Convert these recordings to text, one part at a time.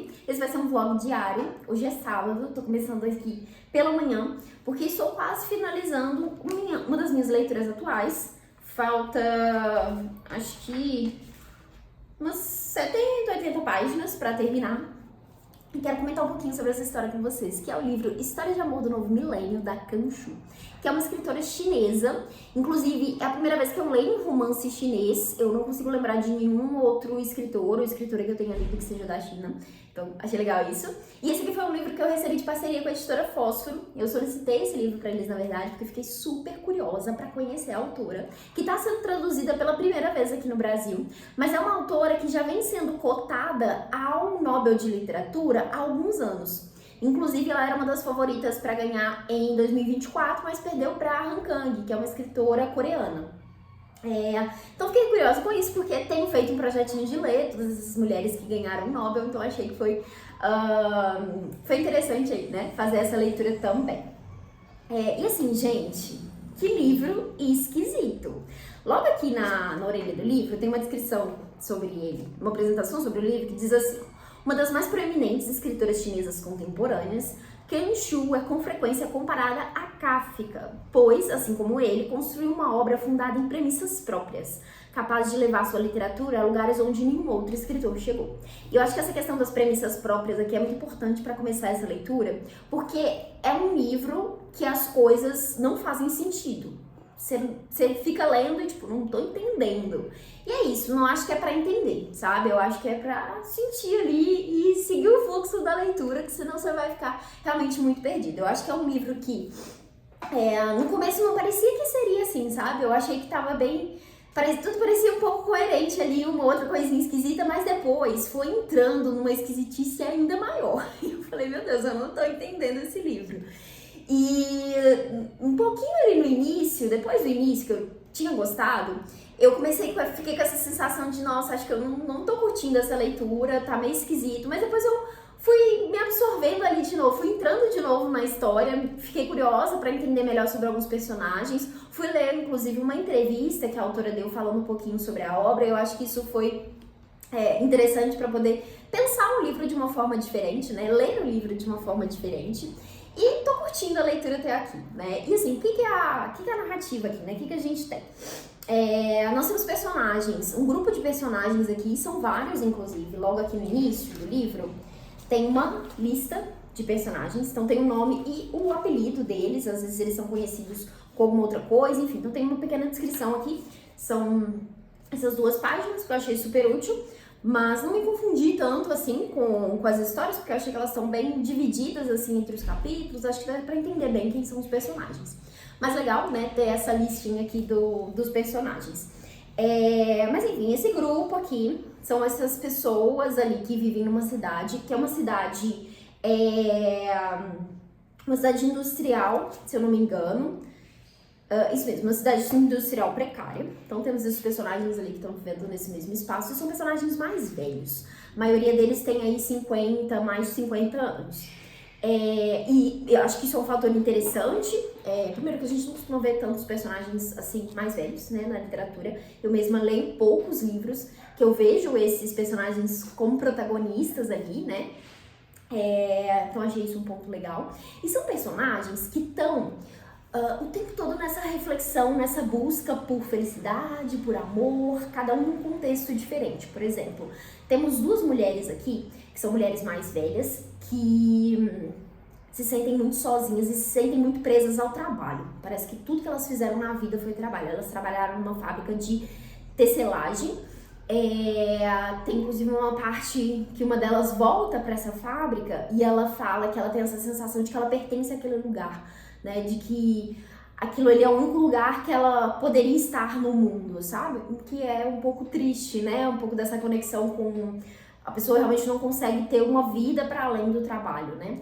YouTube. Esse vai ser um vlog diário. Hoje é sábado, tô começando aqui pela manhã, porque estou quase finalizando uma das minhas leituras atuais. Falta, acho que umas 70, 80 páginas pra terminar. E quero comentar um pouquinho sobre essa história com vocês, que é o livro História de Amor do Novo Milênio, da Kan Shu, que é uma escritora chinesa. Inclusive, é a primeira vez que eu leio um romance chinês. Eu não consigo lembrar de nenhum outro escritor ou escritora que eu tenha lido que seja da China. Então, achei legal isso. E esse aqui foi um livro que eu recebi de parceria com a editora Fósforo. Eu solicitei esse livro pra eles, na verdade, porque fiquei super curiosa pra conhecer a autora, que tá sendo traduzida pela primeira vez aqui no Brasil. Mas é uma autora que já vem sendo cotada ao Nobel de Literatura há alguns anos. Inclusive, ela era uma das favoritas para ganhar em 2024, mas perdeu para Han Kang, que é uma escritora coreana. Então fiquei curiosa com isso, porque tenho feito um projetinho de ler todas essas mulheres que ganharam o Nobel, então achei que foi interessante aí, né, fazer essa leitura também. E assim, gente, que livro esquisito! Logo aqui na orelha do livro tem uma descrição sobre ele, uma apresentação sobre o livro que diz assim: uma das mais proeminentes escritoras chinesas contemporâneas, Kan Shu é com frequência comparada a Kafka, pois, assim como ele, construiu uma obra fundada em premissas próprias, capaz de levar sua literatura a lugares onde nenhum outro escritor chegou. E eu acho que essa questão das premissas próprias aqui é muito importante para começar essa leitura, porque é um livro que as coisas não fazem sentido. Você fica lendo e tipo, não tô entendendo. E é isso, não acho que é pra entender, sabe? Eu acho que é pra sentir ali e seguir o fluxo da leitura, que senão você vai ficar realmente muito perdido. Eu acho que é um livro que no começo não parecia que seria assim, sabe? Eu achei que tava bem... Tudo parecia um pouco coerente ali, uma outra coisinha esquisita, mas depois foi entrando numa esquisitice ainda maior. E eu falei, meu Deus, eu não tô entendendo esse livro. E um pouquinho ali no início, depois do início, que eu tinha gostado, eu fiquei com essa sensação de, nossa, acho que eu não tô curtindo essa leitura, tá meio esquisito, mas depois eu fui me absorvendo ali de novo, fui entrando de novo na história, fiquei curiosa pra entender melhor sobre alguns personagens, fui ler, inclusive, uma entrevista que a autora deu falando um pouquinho sobre a obra. Eu acho que isso foi interessante pra poder pensar o livro de uma forma diferente, né, ler o livro de uma forma diferente. E tô curtindo a leitura até aqui, né? E assim, o que é a narrativa aqui, né? O que a gente tem? Nós temos personagens, um grupo de personagens aqui, são vários, inclusive. Logo aqui no início do livro, tem uma lista de personagens. Então tem o nome e o apelido deles. Às vezes eles são conhecidos com alguma outra coisa, enfim. Então tem uma pequena descrição aqui. São essas duas páginas que eu achei super útil. Mas não me confundi tanto, assim, com as histórias, porque eu achei que elas estão bem divididas, assim, entre os capítulos. Acho que dá pra entender bem quem são os personagens. Mas legal, né, ter essa listinha aqui dos personagens. Mas enfim, esse grupo aqui são essas pessoas ali que vivem numa cidade, que é uma cidade industrial, se eu não me engano. Isso mesmo, uma cidade industrial precária. Então temos esses personagens ali que estão vivendo nesse mesmo espaço e são personagens mais velhos. A maioria deles tem aí mais de 50 anos. E eu acho que isso é um fator interessante. Primeiro que a gente não costuma ver tantos personagens assim mais velhos, né, na literatura. Eu mesma leio poucos livros que eu vejo esses personagens como protagonistas ali, né. Então achei isso um ponto legal. E são personagens que estão o tempo todo nessa reflexão, nessa busca por felicidade, por amor, cada um num contexto diferente. Por exemplo, temos duas mulheres aqui, que são mulheres mais velhas, que se sentem muito sozinhas e se sentem muito presas ao trabalho. Parece que tudo que elas fizeram na vida foi trabalho. Elas trabalharam numa fábrica de tecelagem. Tem inclusive uma parte que uma delas volta para essa fábrica e ela fala que ela tem essa sensação de que ela pertence àquele lugar, né, de que aquilo ali é o único lugar que ela poderia estar no mundo, sabe? Que é um pouco triste, né? Um pouco dessa conexão com... A pessoa realmente não consegue ter uma vida para além do trabalho, né?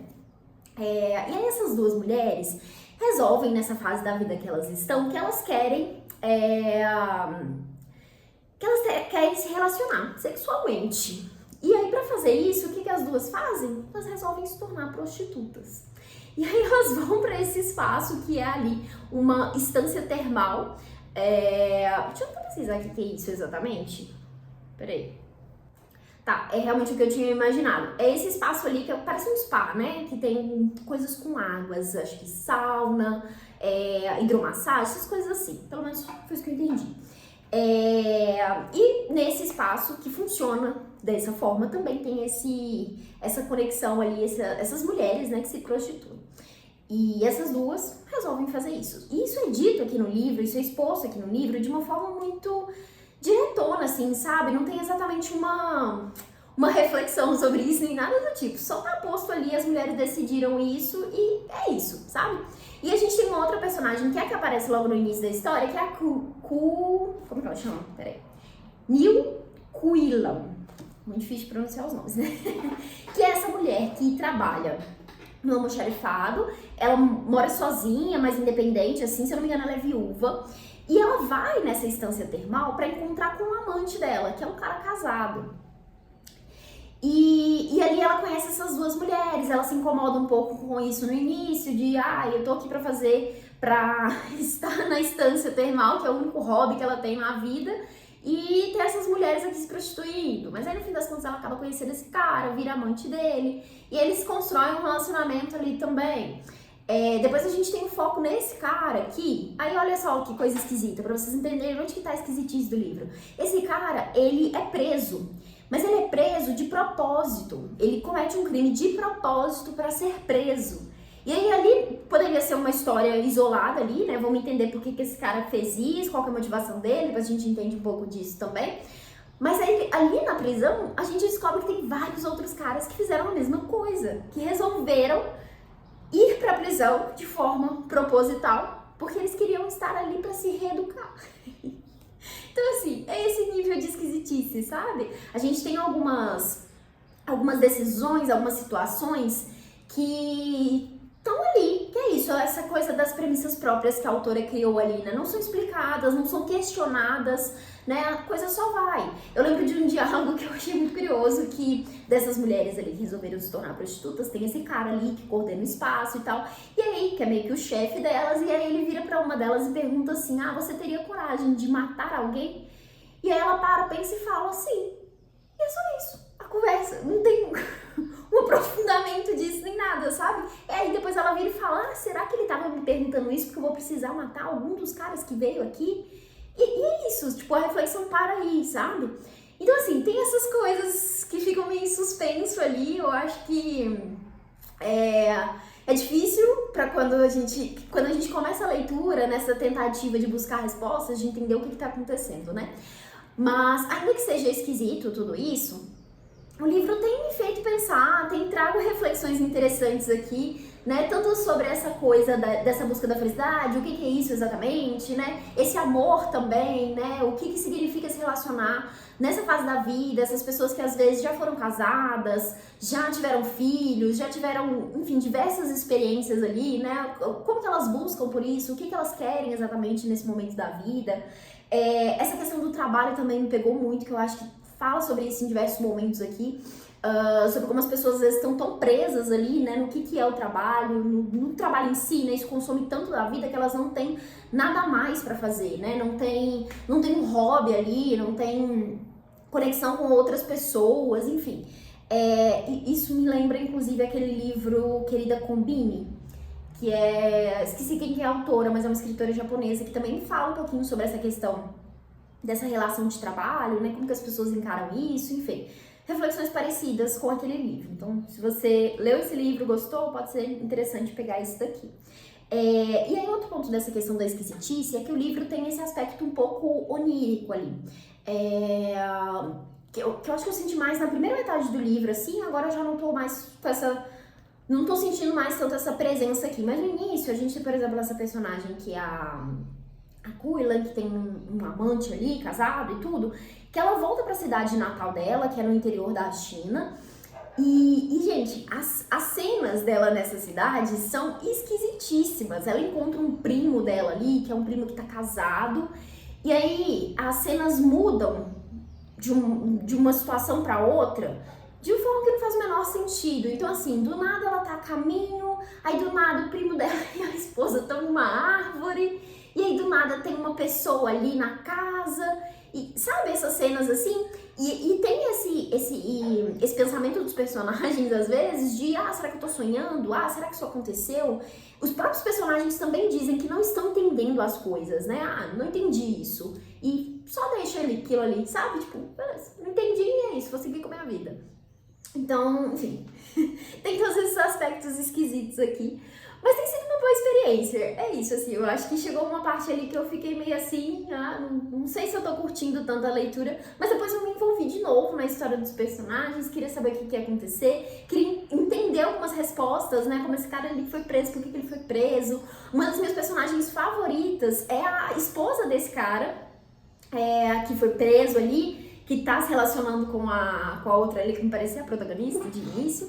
E aí essas duas mulheres resolvem nessa fase da vida que elas estão, que elas querem... querem se relacionar sexualmente. E aí, pra fazer isso, o que as duas fazem? Elas resolvem se tornar prostitutas. E aí elas vão para esse espaço que é ali uma estância termal. Deixa eu pesquisar o que é isso exatamente. Peraí. Tá, é realmente o que eu tinha imaginado. É esse espaço ali que parece um spa, né? Que tem coisas com águas, acho que sauna, hidromassagem, essas coisas assim. Pelo menos foi isso que eu entendi. E nesse espaço que funciona dessa forma também tem essa conexão ali, essas mulheres, né, que se prostituem. E essas duas resolvem fazer isso. E isso é dito aqui no livro, isso é exposto aqui no livro de uma forma muito diretona, assim, sabe? Não tem exatamente uma reflexão sobre isso, nem nada do tipo. Só tá posto ali, as mulheres decidiram isso e é isso, sabe? E a gente tem uma outra personagem que é que aparece logo no início da história, que é a como é que ela chama? Peraí. Neil Quillan. Muito difícil de pronunciar os nomes, né? Que é essa mulher que trabalha no almoxarifado. Ela mora sozinha, mas independente, assim, se eu não me engano, ela é viúva. E ela vai nessa estância termal pra encontrar com o amante dela, que é um cara casado. E ali ela conhece essas duas mulheres, ela se incomoda um pouco com isso no início, de eu tô aqui pra estar na estância termal, que é o único hobby que ela tem na vida, e ter essas mulheres aqui se prostituindo. Mas aí no fim das contas ela acaba conhecendo esse cara, vira amante dele, e eles constroem um relacionamento ali também. Depois a gente tem um foco nesse cara aqui. Aí olha só que coisa esquisita, pra vocês entenderem onde que tá a esquisitice do livro. Esse cara, ele é preso, mas ele é preso de propósito. Ele comete um crime de propósito pra ser preso. E aí ali poderia ser uma história isolada ali, né? Vamos entender por que esse cara fez isso, qual que é a motivação dele, depois a gente entende um pouco disso também. Mas aí, ali na prisão, a gente descobre que tem vários outros caras que fizeram a mesma coisa, que resolveram ir pra prisão de forma proposital, porque eles queriam estar ali pra se reeducar. Então, assim, é esse nível de esquisitice, sabe? A gente tem algumas decisões, algumas situações que estão ali, que é isso, essa coisa das premissas próprias que a autora criou ali, né? Não são explicadas, não são questionadas, né? A coisa só vai. Eu lembro de um diálogo que eu achei muito curioso, que dessas mulheres ali que resolveram se tornar prostitutas, tem esse cara ali que coordena o espaço e tal, e aí, que é meio que o chefe delas, e aí ele vira pra uma delas e pergunta assim, você teria coragem de matar alguém? E aí ela pensa e fala assim, e é só isso, a conversa, não tem um aprofundamento disso nem nada, sabe? E aí depois ela vira e fala, será que ele tava me perguntando isso porque eu vou precisar matar algum dos caras que veio aqui? E é isso, tipo, a reflexão para aí, sabe? Então assim, tem essas coisas que ficam meio em suspenso ali, eu acho que é difícil pra quando a gente começa a leitura, nessa tentativa de buscar respostas, de entender o que tá acontecendo, né? Mas, ainda que seja esquisito tudo isso, o livro tem me feito pensar, trago reflexões interessantes aqui, né? Tanto sobre essa coisa dessa busca da felicidade, o que é isso exatamente, né? Esse amor também, né? O que significa se relacionar nessa fase da vida, essas pessoas que às vezes já foram casadas, já tiveram filhos, já tiveram, enfim, diversas experiências ali, né? Como que elas buscam por isso, o que elas querem exatamente nesse momento da vida. Essa questão do trabalho também me pegou muito, que eu acho que fala sobre isso em diversos momentos aqui, sobre como as pessoas às vezes estão tão presas ali, né, no que é o trabalho, no trabalho em si, né, isso consome tanto da vida que elas não têm nada mais pra fazer, né, não tem um hobby ali, não tem conexão com outras pessoas, enfim. Isso me lembra, inclusive, aquele livro Querida Kombini, que esqueci quem que é a autora, mas é uma escritora japonesa que também fala um pouquinho sobre essa questão dessa relação de trabalho, né, como que as pessoas encaram isso, enfim, reflexões parecidas com aquele livro. Então, se você leu esse livro, gostou, pode ser interessante pegar isso daqui. E aí, outro ponto dessa questão da esquisitice é que o livro tem esse aspecto um pouco onírico ali, que eu acho que eu senti mais na primeira metade do livro, assim, agora eu já não tô mais com não tô sentindo mais tanto essa presença aqui, mas no início a gente tem, por exemplo, essa personagem que é a Quillan, que tem um amante ali, casado e tudo, que ela volta pra cidade natal dela, que é no interior da China, e gente, as cenas dela nessa cidade são esquisitíssimas. Ela encontra um primo dela ali, que é um primo que tá casado, e aí as cenas mudam de uma situação pra outra, de uma forma que não faz o menor sentido. Então assim, do nada ela tá a caminho, aí do nada o primo dela e a esposa estão numa árvore, e aí do nada tem uma pessoa ali na casa, e sabe essas cenas assim? E tem esse pensamento dos personagens, às vezes, de será que eu tô sonhando? Será que isso aconteceu? Os próprios personagens também dizem que não estão entendendo as coisas, né? Não entendi isso. E só deixa aquilo ali, sabe? Tipo, não entendi e é isso, vou seguir com a minha vida. Então, enfim, tem todos esses aspectos esquisitos aqui. Mas tem sido uma boa experiência. É isso, assim, eu acho que chegou uma parte ali que eu fiquei meio assim, não sei se eu tô curtindo tanto a leitura, mas depois eu me envolvi de novo na história dos personagens, queria saber o que ia acontecer, queria entender algumas respostas, né, como esse cara ali foi preso, por que ele foi preso. Uma das minhas personagens favoritas é a esposa desse cara, que foi preso ali, que tá se relacionando com a outra ali, que me parecia a protagonista de início.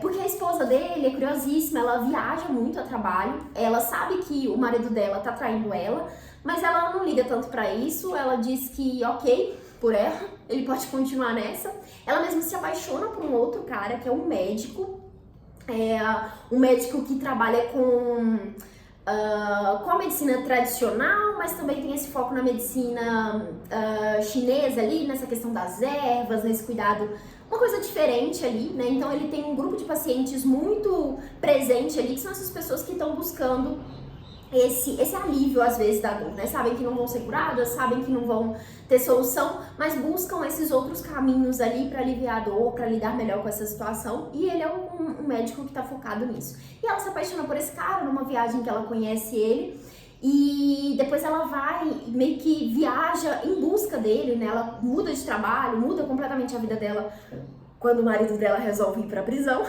Porque a esposa dele é curiosíssima, ela viaja muito a trabalho, ela sabe que o marido dela tá traindo ela, mas ela não liga tanto pra isso, ela diz que ok, por ela, ele pode continuar nessa. Ela mesma se apaixona por um outro cara, que é um médico que trabalha com a medicina tradicional, mas também tem esse foco na medicina chinesa ali, nessa questão das ervas, nesse cuidado, uma coisa diferente ali, né? Então ele tem um grupo de pacientes muito presente ali, que são essas pessoas que estão buscando esse alívio, às vezes, da dor, né? Sabem que não vão ser curadas, sabem que não vão ter solução, mas buscam esses outros caminhos ali para aliviar a dor, para lidar melhor com essa situação. E ele é um médico que tá focado nisso. E ela se apaixona por esse cara numa viagem que ela conhece ele. E depois ela vai, meio que viaja em busca dele, né? Ela muda de trabalho, muda completamente a vida dela quando o marido dela resolve ir pra prisão.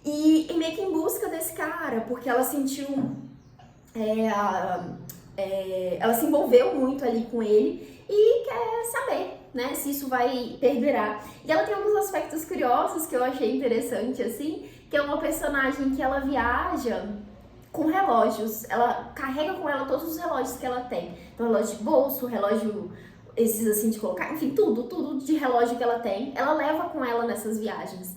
E meio que em busca desse cara, porque ela sentiu... ela se envolveu muito ali com ele e quer saber, né, se isso vai perdurar. E ela tem alguns aspectos curiosos que eu achei interessante, assim, que é uma personagem que ela viaja com relógios, ela carrega com ela todos os relógios que ela tem. Então, relógio de bolso, relógio esses assim de colocar, enfim, tudo de relógio que ela tem, ela leva com ela nessas viagens.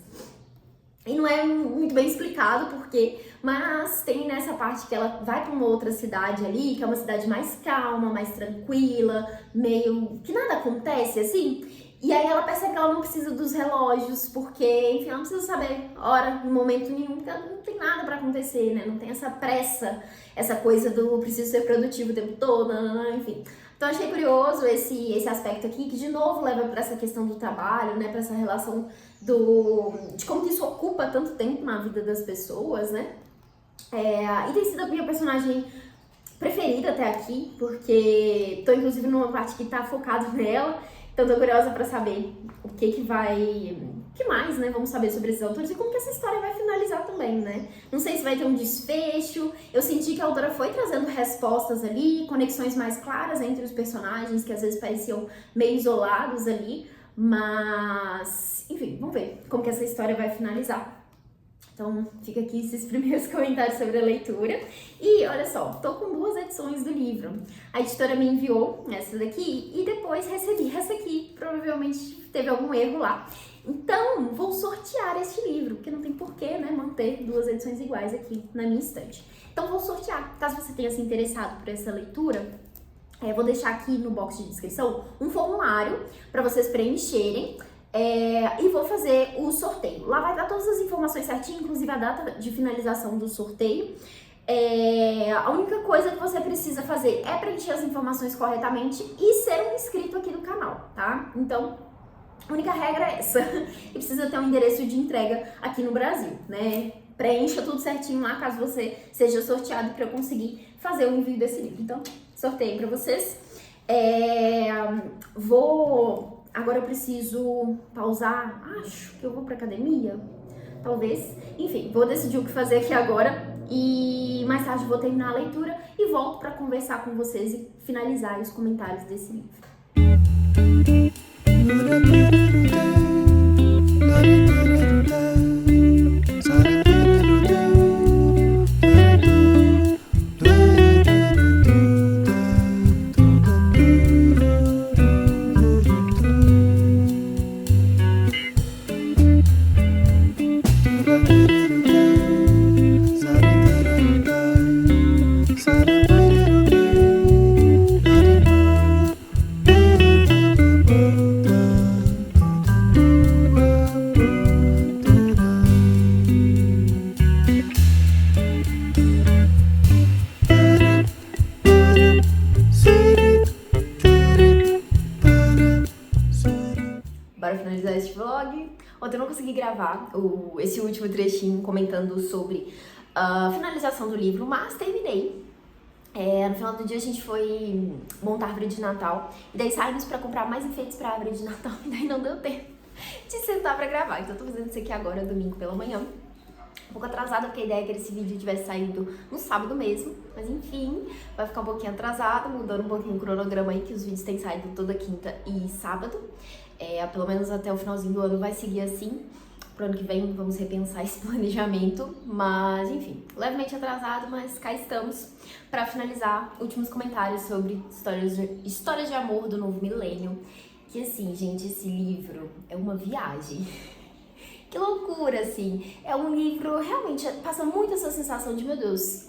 E não é muito bem explicado porque, mas tem nessa parte que ela vai para uma outra cidade ali, que é uma cidade mais calma, mais tranquila, meio que nada acontece assim. E aí ela percebe que ela não precisa dos relógios, porque, enfim, ela não precisa saber hora, em momento nenhum, porque ela não tem nada pra acontecer, né? Não tem essa pressa, essa coisa do preciso ser produtivo o tempo todo, enfim. Então achei curioso esse aspecto aqui, que de novo leva pra essa questão do trabalho, né? Pra essa relação de como que isso ocupa tanto tempo na vida das pessoas, né? E tem sido a minha personagem preferida até aqui, porque tô inclusive numa parte que tá focado nela. Então tô curiosa pra saber o que mais, né, vamos saber sobre esses autores e como que essa história vai finalizar também, né? Não sei se vai ter um desfecho, eu senti que a autora foi trazendo respostas ali, conexões mais claras entre os personagens, que às vezes pareciam meio isolados ali, mas, enfim, vamos ver como que essa história vai finalizar. Então, fica aqui esses primeiros comentários sobre a leitura. E, olha só, tô com 2 edições do livro. A editora me enviou essa daqui e depois recebi essa aqui. Provavelmente teve algum erro lá. Então, vou sortear este livro, porque não tem porquê, né, manter 2 edições iguais aqui na minha estante. Então, vou sortear. Caso você tenha se interessado por essa leitura, vou deixar aqui no box de descrição um formulário para vocês preencherem. E vou fazer o sorteio. Lá vai dar todas as informações certinho, inclusive a data de finalização do sorteio. A única coisa que você precisa fazer é preencher as informações corretamente e ser um inscrito aqui do canal, tá? Então, a única regra é essa. E precisa ter um endereço de entrega aqui no Brasil, né? Preencha tudo certinho lá, caso você seja sorteado, para eu conseguir fazer o envio desse livro. Então, sorteio para vocês. Agora eu preciso pausar, acho que eu vou pra academia, talvez. Enfim, vou decidir o que fazer aqui agora e mais tarde vou terminar a leitura e volto pra conversar com vocês e finalizar os comentários desse livro. Ontem eu não consegui gravar esse último trechinho comentando sobre a finalização do livro, mas terminei. No final do dia a gente foi montar a árvore de Natal e daí saímos pra comprar mais enfeites pra árvore de Natal e daí não deu tempo de sentar pra gravar. Então eu tô fazendo isso aqui agora, domingo pela manhã. Um pouco atrasada porque a ideia é que esse vídeo tivesse saído no sábado mesmo, mas enfim, vai ficar um pouquinho atrasado, mudando um pouquinho o cronograma aí, que os vídeos têm saído toda quinta e sábado. Pelo menos até o finalzinho do ano vai seguir assim. Pro ano que vem vamos repensar esse planejamento, mas enfim, levemente atrasado, mas cá estamos para finalizar últimos comentários sobre histórias de amor do novo milênio. Que assim, gente, esse livro é uma viagem. Que loucura, assim. É um livro, realmente, passa muito essa sensação de, meu Deus,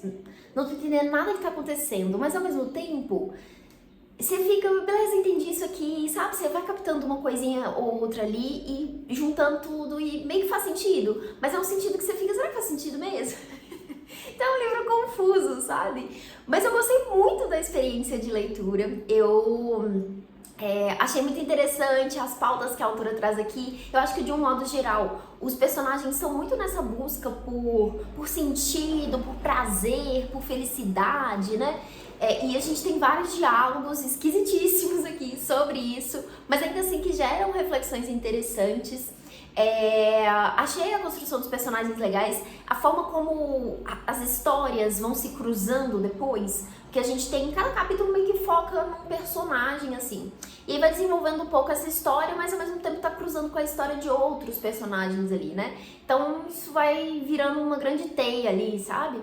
não tô entendendo nada que tá acontecendo, mas ao mesmo tempo, você fica, beleza, entendi isso aqui, sabe? Você vai captando uma coisinha ou outra ali e juntando tudo e meio que faz sentido, mas é um sentido que você fica, será que faz sentido mesmo? Então é um livro confuso, sabe? Mas eu gostei muito da experiência de leitura. Achei muito interessante as pautas que a autora traz aqui. Eu acho que, de um modo geral, os personagens são muito nessa busca por sentido, por prazer, por felicidade, né? E a gente tem vários diálogos esquisitíssimos aqui sobre isso, mas ainda assim que geram reflexões interessantes. Achei a construção dos personagens legais, a forma como as histórias vão se cruzando depois, que a gente tem, cada capítulo meio que foca num personagem, assim. E aí vai desenvolvendo um pouco essa história, mas ao mesmo tempo tá cruzando com a história de outros personagens ali, né? Então isso vai virando uma grande teia ali, sabe?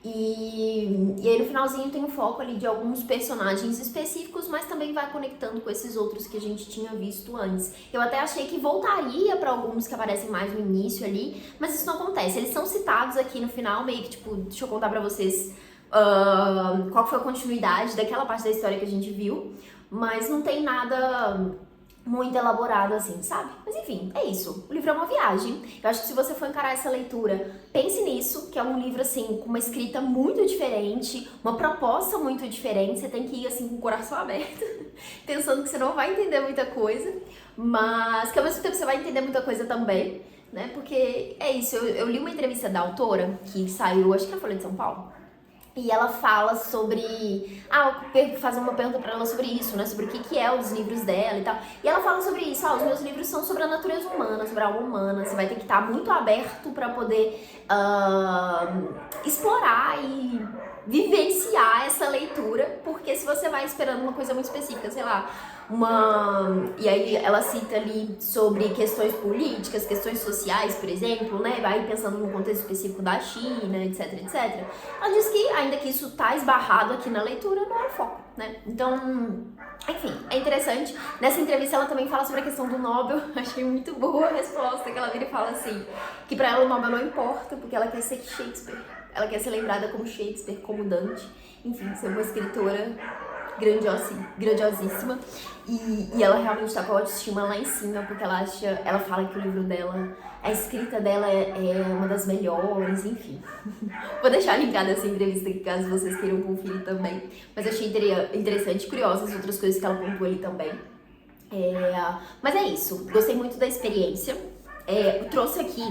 E aí no finalzinho tem um foco ali de alguns personagens específicos, mas também vai conectando com esses outros que a gente tinha visto antes. Eu até achei que voltaria pra alguns que aparecem mais no início ali, mas isso não acontece. Eles são citados aqui no final, meio que tipo, deixa eu contar pra vocês qual foi a continuidade daquela parte da história que a gente viu, mas não tem nada muito elaborado assim, sabe? Mas enfim, é isso. O livro é uma viagem. Eu acho que se você for encarar essa leitura, pense nisso, que é um livro assim, com uma escrita muito diferente, uma proposta muito diferente. Você tem que ir assim com o coração aberto, pensando que você não vai entender muita coisa, mas que ao mesmo tempo você vai entender muita coisa também, né? Porque é isso, eu li uma entrevista da autora, que saiu, acho que na Folha de São Paulo, e ela fala sobre... fazer uma pergunta pra ela sobre isso, né? Sobre o que é os livros dela e tal. E ela fala sobre isso. Os meus livros são sobre a natureza humana, sobre a alma humana. Você vai ter que estar muito aberto pra poder explorar e vivenciar essa leitura. Porque se você vai esperando uma coisa muito específica, sei lá, E aí ela cita ali sobre questões políticas, questões sociais, por exemplo, né? Vai pensando no contexto específico da China, etc, etc. Ela diz que, ainda que isso tá esbarrado aqui na leitura, não é o foco, né? Então, enfim, é interessante. Nessa entrevista ela também fala sobre a questão do Nobel. Achei muito boa a resposta, que ela vira e fala assim, que pra ela o Nobel não importa, porque ela quer ser Shakespeare. Ela quer ser lembrada como Shakespeare, como Dante. Enfim, ser uma escritora grandiosíssima, e ela realmente tá com a autoestima lá em cima, porque ela fala que o livro dela, a escrita dela é uma das melhores, enfim. Vou deixar linkada essa entrevista aqui, caso vocês queiram conferir também, mas achei interessante e curiosa as outras coisas que ela pontuou ali também. Mas é isso, gostei muito da experiência. Eu trouxe aqui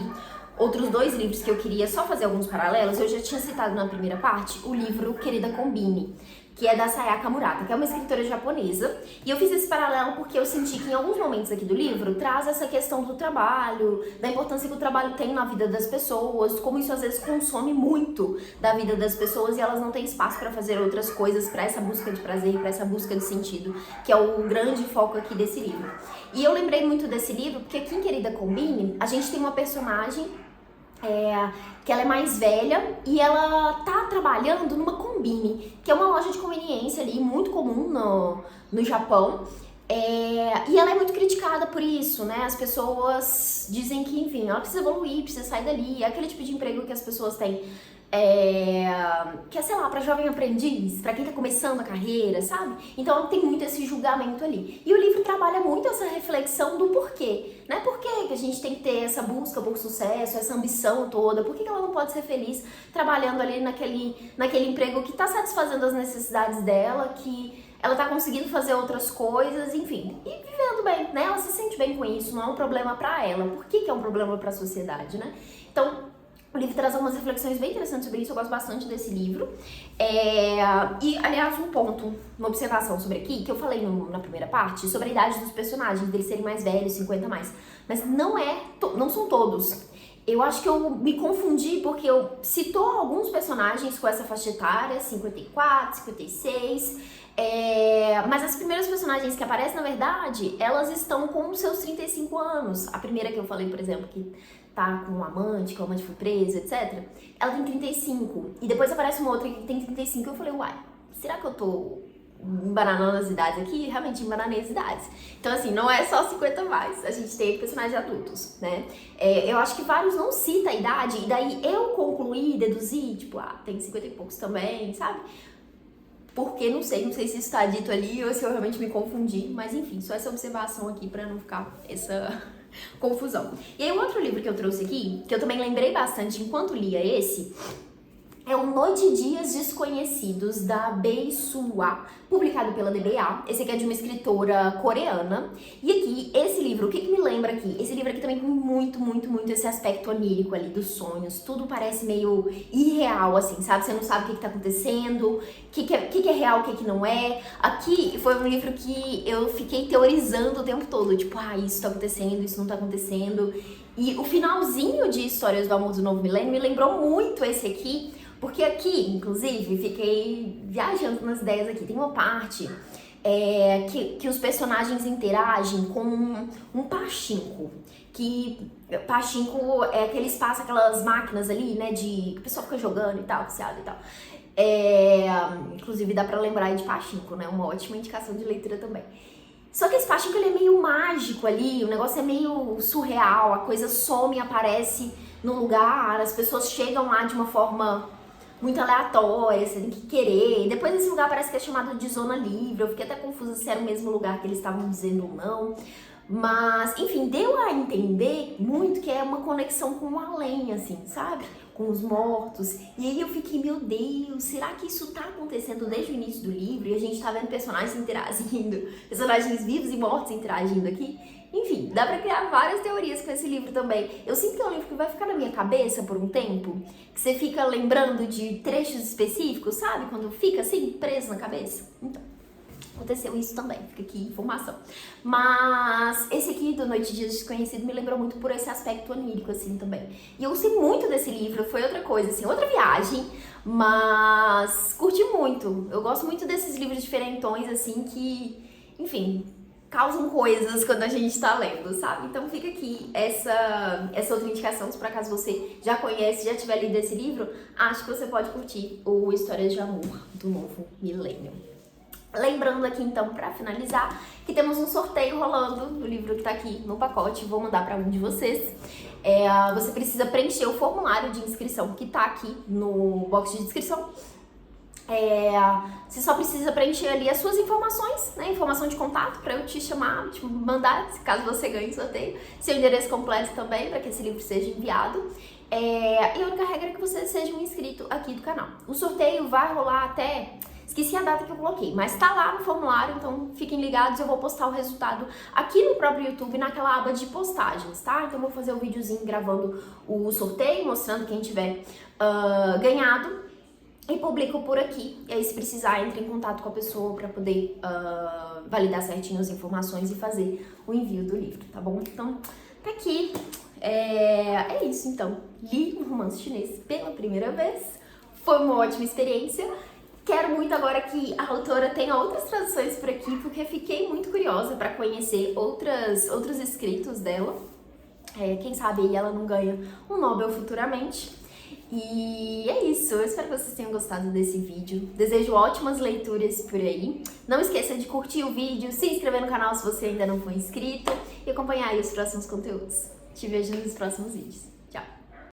outros 2 livros que eu queria só fazer alguns paralelos. Eu já tinha citado na primeira parte o livro Querida Kombine, que é da Sayaka Murata, que é uma escritora japonesa. E eu fiz esse paralelo porque eu senti que em alguns momentos aqui do livro traz essa questão do trabalho, da importância que o trabalho tem na vida das pessoas, como isso às vezes consome muito da vida das pessoas e elas não têm espaço para fazer outras coisas, para essa busca de prazer, para essa busca de sentido, que é o grande foco aqui desse livro. E eu lembrei muito desse livro porque aqui em Querida Kombine, a gente tem uma personagem que ela é mais velha e ela tá trabalhando numa Combini, que é uma loja de conveniência ali, muito comum no Japão. E ela é muito criticada por isso, né? As pessoas dizem que, enfim, ela precisa evoluir, precisa sair dali. É aquele tipo de emprego que as pessoas têm, que é, sei lá, pra jovem aprendiz, pra quem tá começando a carreira, sabe? Então tem muito esse julgamento ali. E o livro trabalha muito essa reflexão do porquê né? Por que a gente tem que ter essa busca por sucesso, essa ambição toda? Por que ela não pode ser feliz trabalhando ali naquele emprego que tá satisfazendo as necessidades dela, que ela tá conseguindo fazer outras coisas, enfim, e vivendo bem, né? Ela se sente bem com isso, não é um problema pra ela. Por que é um problema pra sociedade, né? Então, o livro traz algumas reflexões bem interessantes sobre isso, eu gosto bastante desse livro. E, aliás, uma observação sobre aqui, que eu falei na primeira parte, sobre a idade dos personagens, deles serem mais velhos, 50 a mais. Mas não são todos. Eu acho que eu me confundi porque eu citou alguns personagens com essa faixa etária, 54, 56, mas as primeiras personagens que aparecem, na verdade, elas estão com os seus 35 anos. A primeira que eu falei, por exemplo, que tá com um amante, que o amante foi preso, etc. Ela tem 35. E depois aparece uma outra que tem 35 e eu falei, uai, será que eu tô embananando as idades aqui? Realmente embananei as idades. Então, assim, não é só 50 mais. A gente tem personagens adultos, né? Eu acho que vários não citam a idade, e daí eu concluí, deduzi, tipo, tem 50 e poucos também, sabe? Porque não sei se isso tá dito ali ou se eu realmente me confundi, mas enfim, só essa observação aqui pra não ficar essa confusão. E aí, o outro livro que eu trouxe aqui, que eu também lembrei bastante enquanto lia esse, é o Noite e Dias Desconhecidos, da Bae Suwa, publicado pela DBA. Esse aqui é de uma escritora coreana. E aqui, esse livro, o que me lembra aqui? Esse livro aqui também tem muito, muito, muito esse aspecto onírico ali dos sonhos. Tudo parece meio irreal, assim, sabe? Você não sabe o que tá acontecendo, o que é real, o que não é. Aqui foi um livro que eu fiquei teorizando o tempo todo. Tipo, isso tá acontecendo, isso não tá acontecendo. E o finalzinho de Histórias do Amor do Novo Milênio me lembrou muito esse aqui, porque aqui, inclusive, fiquei viajando nas ideias aqui. Tem uma parte que os personagens interagem com um pachinko. Que pachinko é aquele espaço, aquelas máquinas ali, né, que o pessoal fica jogando e tal, viciado e tal. Inclusive dá pra lembrar aí de pachinko, né, uma ótima indicação de leitura também. Só que esse pachinko, ele é meio mágico ali, o negócio é meio surreal, a coisa some e aparece no lugar, as pessoas chegam lá de uma forma muito aleatória, você tem que querer. Depois esse lugar parece que é chamado de zona livre, eu fiquei até confusa se era o mesmo lugar que eles estavam dizendo ou não. Mas, enfim, deu a entender muito que é uma conexão com o além, assim, sabe? Com os mortos. E aí eu fiquei, meu Deus, será que isso tá acontecendo desde o início do livro? E a gente tá vendo personagens interagindo, personagens vivos e mortos interagindo aqui? Enfim, dá pra criar várias teorias com esse livro também. Eu sinto que é um livro que vai ficar na minha cabeça por um tempo, que você fica lembrando de trechos específicos, sabe? Quando fica assim, preso na cabeça. Então, aconteceu isso também, fica aqui informação. Mas esse aqui do Noite e Dias Desconhecidos me lembrou muito por esse aspecto onírico, assim, também. E eu gostei muito desse livro, foi outra coisa, assim, outra viagem, mas curti muito. Eu gosto muito desses livros diferentões, assim, que, enfim, causam coisas quando a gente tá lendo, sabe? Então fica aqui essa outra indicação, se por acaso você já conhece, já tiver lido esse livro, acho que você pode curtir o Histórias de Amor do Novo Milênio. Lembrando aqui, então, pra finalizar, que temos um sorteio rolando do livro que tá aqui no pacote, vou mandar pra um de vocês. Você precisa preencher o formulário de inscrição que tá aqui no box de descrição. Você só precisa preencher ali as suas informações, né? Informação de contato pra eu te chamar, te mandar, caso você ganhe o sorteio. Seu endereço completo também, pra que esse livro seja enviado. E a única regra é que você seja um inscrito aqui do canal. O sorteio vai rolar até... Esqueci a data que eu coloquei, mas tá lá no formulário, então fiquem ligados, eu vou postar o resultado aqui no próprio YouTube, naquela aba de postagens, tá? Então eu vou fazer um videozinho gravando o sorteio, mostrando quem tiver ganhado, e publico por aqui. E aí, se precisar, entre em contato com a pessoa pra poder validar certinho as informações e fazer o envio do livro, tá bom? Então, tá aqui. É isso, então. Li um romance chinês pela primeira vez. Foi uma ótima experiência. Quero muito agora que a autora tenha outras traduções por aqui, porque fiquei muito curiosa para conhecer outros escritos dela. Quem sabe aí ela não ganha um Nobel futuramente. E é isso, eu espero que vocês tenham gostado desse vídeo. Desejo ótimas leituras por aí. Não esqueça de curtir o vídeo, se inscrever no canal se você ainda não for inscrito e acompanhar aí os próximos conteúdos. Te vejo nos próximos vídeos.